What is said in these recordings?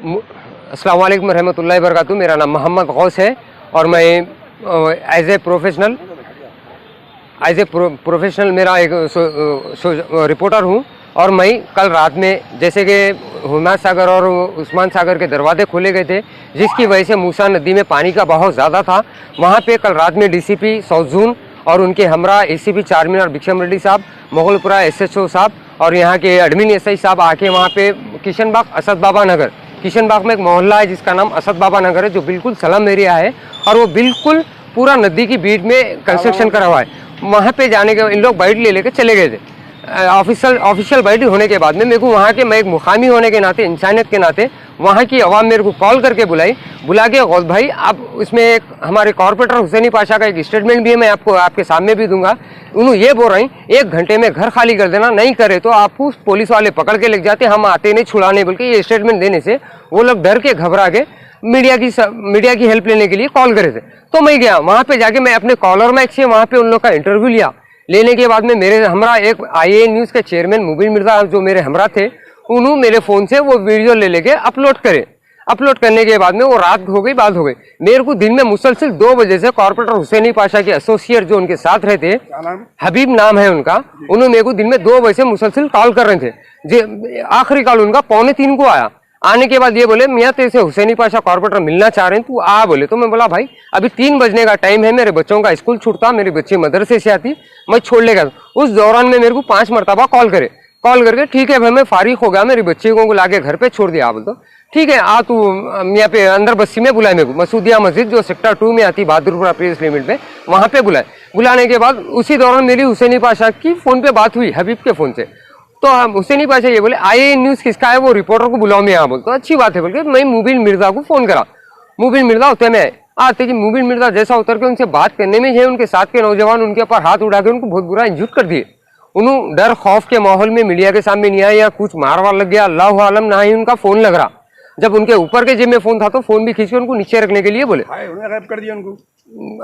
अस्सलाम वालेकुम रहमतुल्लाहि व बरकातुहू। मेरा नाम मोहम्मद गौस है और मैं एज ए प्रोफेशनल मेरा एक रिपोर्टर हूँ। और मैं कल रात में जैसे कि हुमाद सागर और उस्मान सागर के दरवाजे खोले गए थे, जिसकी वजह से मूसा नदी में पानी का बहाव ज़्यादा था, वहाँ पे कल रात में डीसीपी साउथ जोन और उनके हमरा एसीपी चारमीनार भिक्षम रेड्डी साहब, मोगलपुरा एसएचओ साहब और यहाँ के एडमिन एसआई साहब आके वहाँ पे किशनबाग असद बाबा नगर, किशनबाग में एक मोहल्ला है जिसका नाम असद बाबा नगर है, जो बिल्कुल स्लम एरिया है और वो बिल्कुल पूरा नदी की बीट में कंस्ट्रक्शन करा हुआ है। वहाँ पे जाने के इन लोग बाइट ले लेकर चले गए थे। ऑफिशियल बाइट होने के बाद में मेरे को वहाँ के, मैं एक मुकामी होने के नाते, इंसानियत के नाते वहाँ की आवाम मेरे को कॉल करके बुला के गौस भाई आप इसमें एक हमारे कॉर्पोरेटर हुसैनी पाशा का एक स्टेटमेंट भी है, मैं आपको आपके सामने भी दूंगा। उन्होंने ये बोल रहे हैं 1 घंटे में घर खाली कर देना, नहीं करे तो आपको पुलिस वाले पकड़ के ले जाते, हम आते नहीं छुड़ाने, बल्कि ये स्टेटमेंट देने से वो लोग डर के घबरा के मीडिया की हेल्प लेने के लिए कॉल करे थे। तो मैं गया वहाँ पे, जाके मैं अपने कॉलर माइक से वहाँ पे उन लोग का इंटरव्यू लिया। लेने के बाद में मेरे हमरा एक IA न्यूज़ के चेयरमैन मुबीन मिर्जा जो मेरे हमरा थे, उन्होंने मेरे फ़ोन से वो वीडियो ले लेके अपलोड करे। अपलोड करने के बाद में वो रात हो गई, बात हो गई। मेरे को दिन में मुसलसिल 2 बजे से कॉर्पोरेटर हुसैनी पाशा के एसोसिएट जो उनके साथ रहते, हबीब नाम है उनका, उन्होंने मेरे को दिन में 2 बजे से मुसलसिल कॉल कर रहे थे। जी आखिरी कॉल उनका 2:45 को आया। आने के बाद ये बोले मियाँ तेरे से हुसैनी पाशा कॉर्पोरेटर मिलना चाह रहे हैं, तू आ बोले। तो मैं बोला भाई अभी 3 बजने का टाइम है, मेरे बच्चों का स्कूल छूटता, मेरी बच्ची मदरसे से आती, मैं छोड़ लेगा। उस दौरान में मेरे को 5 मरतबा कॉल करके ठीक है भाई मैं फारिग हो गया, मेरी बच्ची को लाके घर पे छोड़ दिया। बोल तो ठीक है आ तू यहाँ पे अंदर बस्ती में बुलाए मेरे को, मसूदिया मस्जिद जो सेक्टर 2 में आती बहादुरपुरा प्रेस लिमिट में, वहाँ पे बुलाने के बाद उसी दौरान मेरी हुसैनी पाशा की फ़ोन पे बात हुई हबीब के फ़ोन से। तो हुसैनी पाशा ये बोले IA न्यूज़ किसका है, वो रिपोर्टर को बुलाओ मैं यहाँ। बोल तो अच्छी बात है बोल के मैं मुबीन मिर्जा को फ़ोन करा। मुबीन मिर्जा होते में आते कि मुबीन मिर्जा जैसा उतर के उनसे बात करने में है, उनके साथ के नौजवान उनके ऊपर हाथ उठा के उनको बहुत बुरा इंजूर कर दिए। उन्होंने डर खौफ के माहौल में मीडिया के सामने नहीं आया या कुछ मारवार लग गया, अल्लाह आलम, ना ही उनका फ़ोन लग रहा। जब उनके ऊपर के जेब में फ़ोन था तो फ़ोन भी खींच के उनको नीचे रखने के लिए बोले, गायब कर दिया उनको,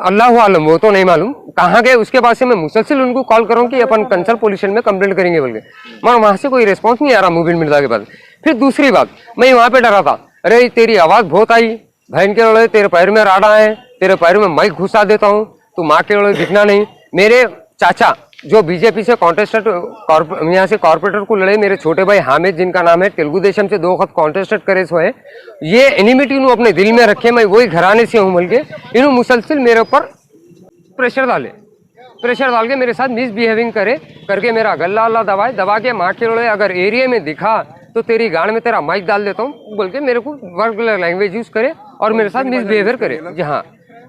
अल्लाह आलम, वो तो नहीं मालूम कहाँ गए। उसके बाद से मैं मुसलसिल उनको कॉल करूँ कि अपन कंसल्ट पुलिस स्टेशन में कंप्लेंट करेंगे बोल के, मगर वहाँ से कोई रिस्पॉन्स नहीं आ रहा मुबीन मिर्जा के पास। फिर दूसरी बात, मैं वहाँ पे डरा था, अरे तेरी आवाज़ बहुत आई, बहन के लड़े तेरे पैर में राड़ा है, तेरे पैर में माइक घुसा देता हूँ, तू माँ के लड़े दिखना नहीं। मेरे चाचा जो बीजेपी से कॉन्टेस्टेड यहाँ से कॉर्पोरेटर को लड़े, मेरे छोटे भाई हामिद जिनका नाम है, तेलुगु देशम से 2 वक्त कॉन्टेस्टेड करे सो है, ये एनिमिटी इन्हों अपने दिल में रखे, मैं वही घराने से हूँ बोल के इन्हों मुसलसिल मेरे ऊपर प्रेशर डाल के मेरे साथ मिसबिहेविंग करके मेरा गला अल्लाह दबा के माँ के लड़े अगर एरिया में दिखा तो तेरी गाड़ में तेरा माइक डाल देता हूँ बोल के मेरे को वर्ग लैंग्वेज यूज़ करे और मेरे साथ मिसबिहेवियर करे। जी हाँ,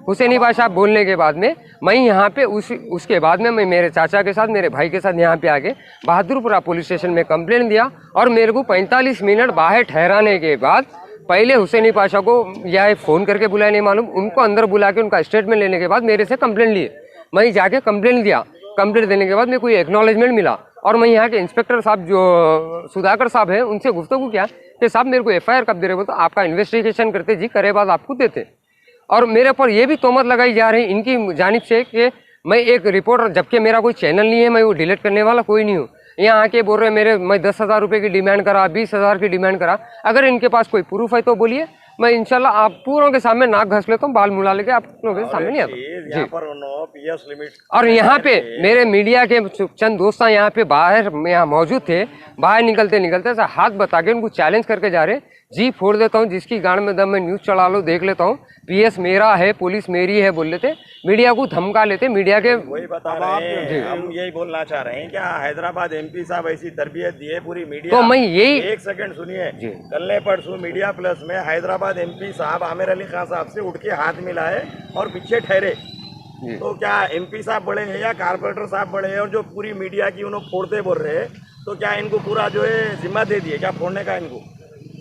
हुसैनी पाशा बोलने के बाद में मैं यहाँ पे उसके बाद में मैं मेरे चाचा के साथ, मेरे भाई के साथ यहाँ पे आके बहादुरपुरा पुलिस स्टेशन में कंप्लेंट दिया और मेरे को 45 मिनट बाहर ठहराने के बाद पहले हुसैनी पाशा को या फ़ोन करके बुलाया नहीं मालूम, उनको अंदर बुला के उनका स्टेटमेंट लेने के बाद मेरे से कंप्लेंट लिए। मैं जाके कंप्लेंट दिया, कंप्लेंट देने के बाद मेरे को एक्नॉलेजमेंट मिला और मैं यहाँ के इंस्पेक्टर साहब जो सुधाकर साहब हैं उनसे गुफ्तगू किया कि साहब मेरे को FIR कब दे रहे हो, तो आपका इन्वेस्टिगेशन करते जी करे बाद आपको देते। और मेरे पर यह भी तोहमत लगाई जा रही इनकी जानिब से कि मैं एक रिपोर्टर, जबकि मेरा कोई चैनल नहीं है, मैं वो डिलीट करने वाला कोई नहीं हूँ। यहाँ आके बोल रहे मैं 10,000 रुपये की डिमांड करा, 20,000 की डिमांड करा। अगर इनके पास कोई प्रूफ है तो बोलिए, मैं इंशाल्लाह आप पूरों के सामने नाक घस लेता हूँ, बाल मुला लेके आप लोगों के सामने नहीं आता जी। और यहाँ पे मेरे मीडिया के चंद दोस्त यहाँ पे बाहर यहाँ मौजूद थे, बाहर निकलते हाथ बता के उनको चैलेंज करके जा रहे, जी फोड़ देता हूँ, जिसकी गाड़ में दम मैं न्यूज़ चला लो देख लेता हूँ, PS मेरा है, पुलिस मेरी है बोल लेते, मीडिया को धमका लेते। मीडिया के वही बता रहे हैं, हम यही बोलना चाह रहे हैं क्या हैदराबाद MP साहब ऐसी तरबियत दी है पूरी मीडिया। तो मैं यही 1 सेकंड सुनिए, कल परसों मीडिया प्लस में हैदराबाद MP साहब आमिर अली खान साहब से उठ के हाथ मिलाए और पीछे ठहरे। तो क्या MP साहब बड़े हैं या कारपोरेटर साहब बड़े हैं, और जो पूरी मीडिया की उन्होंने फोड़ते बोल रहे हैं, तो क्या इनको पूरा जो है जिम्मा दे दिए क्या फोड़ने का इनको?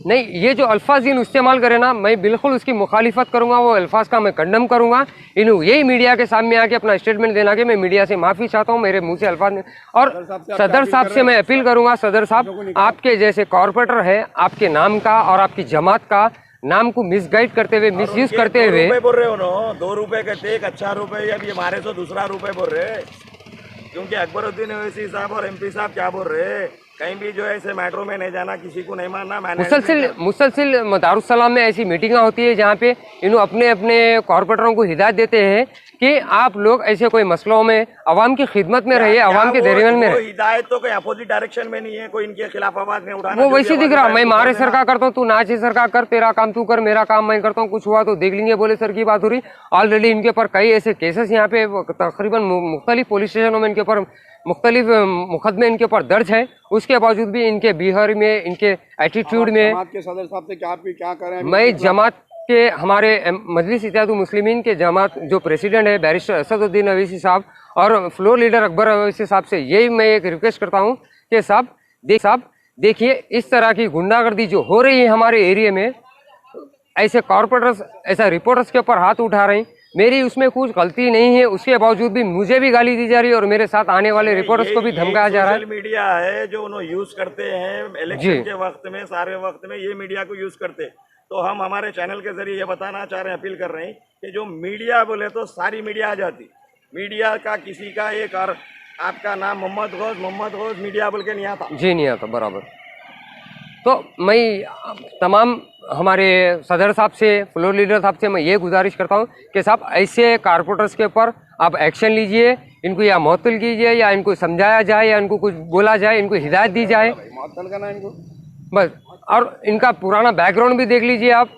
नहीं, ये जो अल्फाज इन इस्तेमाल करे ना, मैं बिल्कुल उसकी मुखालिफत करूंगा, वो अल्फाज का मैं कंडम करूंगा। इन्हों यही मीडिया के सामने आके अपना स्टेटमेंट देना कि मैं मीडिया से माफ़ी चाहता हूं, मेरे मुंह से अल्फाज नहीं। और सदर साहब से मैं अपील करूंगा, सदर साहब आपके जैसे कॉर्पोरेटर है, आपके नाम का और आपकी जमात का नाम को मिसगाइड करते हुए, मिसयूज करते हुए बोल रहे हो ना, 2 रुपए कहते एक अच्छा रुपए, अब ये हमारे से दूसरा रुपए बोल रहे, क्योंकि अकबरुद्दीन ओवैसी साहब और MP साहब क्या बोल रहे, कहीं भी जो है ऐसे मेट्रो में नहीं जाना, किसी को नहीं मारना। मुसलसिल दारुस्सलाम में ऐसी मीटिंगें होती है जहाँ पे इन अपने अपने कॉरपोरेटरों को हिदायत देते हैं कि आप लोग ऐसे कोई मसलों में अवाम की खिदमत में रहिए, अवाम के दरमियान में रहिए। हिदायत तो कोई अपोजिट डायरेक्शन में नहीं है, कोई इनके खिलाफ आवाज नहीं उठाना। वो वैसे दिख रहा, मैं मारे सरकार करता हूँ, तू नाचे सरकार कर, तेरा काम तू कर, मेरा काम मैं करता हूँ, कुछ हुआ तो देख लेंगे बोले सर की बात हो रही। ऑलरेडी इनके ऊपर कई ऐसे केसेस यहाँ पे तकरीबन मुख्तलिफ पुलिस स्टेशनों में इनके ऊपर मुख्तलिफ मुकदमे इनके ऊपर दर्ज है। उसके बावजूद भी इनके बिहेवियर में, इनके एटीट्यूड में, जमात के सदर साहब से क्या करें? मैं जमात के हमारे मजलिस इत्तेहादुल मुस्लिमीन के जमात जो प्रेसिडेंट है बैरिस्टर असदुद्दीन अवैसी साहब और फ्लोर लीडर अकबर अवैसी साहब से यही मैं एक रिक्वेस्ट करता हूँ कि साहब देखिए, इस तरह की गुंडागर्दी जो हो रही है हमारे एरिया में, ऐसे कॉरपोरेटर्स, ऐसा रिपोर्टर्स के ऊपर हाथ उठा रहे हैं, मेरी उसमें कुछ गलती नहीं है, उसके बावजूद भी मुझे भी गाली दी जा रही है और मेरे साथ आने वाले रिपोर्टर्स को भी धमकाया जा रहा है। सोशल मीडिया है जो उन्होंने यूज करते हैं इलेक्शन के वक्त में, सारे वक्त में ये मीडिया को यूज करते हैं। तो हम हमारे चैनल के जरिए ये बताना चाह रहे हैं, अपील कर रहे हैं कि जो मीडिया बोले तो सारी मीडिया आ जाती, मीडिया का किसी का एक और आपका नाम मोहम्मद गौस मीडिया बोल के नहीं आता जी, नहीं आता बराबर। तो मैं तमाम हमारे सदर साहब से, फ्लोर लीडर साहब से मैं ये गुजारिश करता हूँ कि साहब ऐसे कारपोरेटर्स के ऊपर आप एक्शन लीजिए, इनको या मुअत्तल कीजिए या इनको समझाया जाए या इनको कुछ बोला जाए, इनको हिदायत दी जाए, मुअत्तल करना इनको बस। और इनका पुराना बैकग्राउंड भी देख लीजिए आप।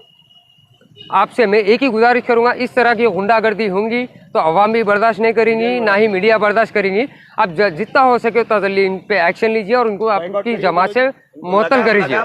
आपसे मैं एक ही गुजारिश करूंगा, इस तरह की गुंडागर्दी होंगी तो अवाम भी बर्दाश्त नहीं करेंगी, ना ही मीडिया बर्दाश्त करेंगी। आप जितना हो सके उतना जल्दी इन पे एक्शन लीजिए और उनको आपकी जमात से मुअत्तल करिए।